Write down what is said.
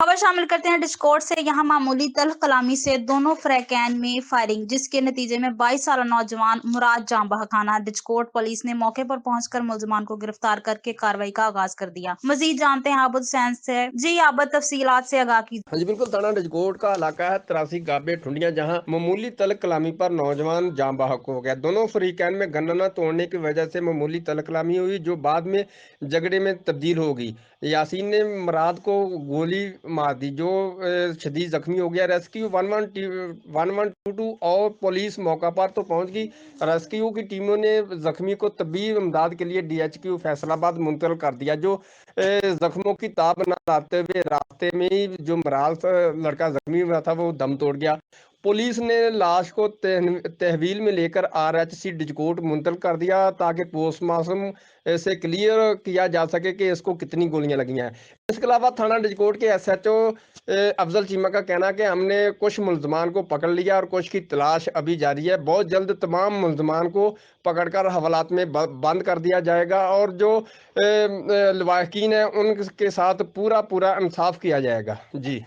खबर शामिल करते हैं डिस्कॉर्ड से। यहाँ मामूली तल्ख कलामी से दोनों फ्रैंकैन में फायरिंग, जिसके नतीजे में 22 साला नौजवान मुराद जाँ बहकाना। डिस्कॉर्ड पुलिस ने मौके पर पहुंचकर मुलजमान को गिरफ्तार करके कार्रवाई का आगाज कर दिया। मजीद जानते हैं आबद हुसैन से। जी आबद, तफसीलात से आगाह की। हाँ जी बिल्कुल, थाना डिजकोट का इलाका है 83 गाबे ठुंडिया, जहां मामूली तलब कलामी पर नौजवान जाँ बहक हो गया। दोनों फरीकैन में गन्ना तोड़ने की वजह से मामूली तलब कलामी हुई, जो बाद में झगड़े में तब्दील हो गई। यासीन ने मुराद को गोली मार दी, जो शदीद जख्मी हो गया। रेस्क्यू 1122 और पुलिस मौका पर तो पहुंच गई। रेस्क्यू की टीमों ने जख्मी को तबी इमदाद के लिए DHQ फैसलाबाद मुंतकिल कर दिया, जो जख्मों की ताब न लाते हुए रास्ते में ही जो मराज लड़का जख्मी हुआ था वो दम तोड़ गया। पुलिस ने लाश को तहवील में लेकर RHC डिजकोट मुंतकिल कर दिया, ताकि पोस्टमार्टम से क्लियर किया जा सके कि इसको कितनी गोलियां लगी हैं। इसके अलावा थाना डिजकोट के SHO अफजल चीमा का कहना है कि हमने कुछ मुलजमान को पकड़ लिया और कुछ की तलाश अभी जारी है। बहुत जल्द तमाम मुलजमान को पकड़कर हवालात में बंद कर दिया जाएगा और जो लवाहकीन है उनके साथ पूरा इंसाफ किया जाएगा। जी।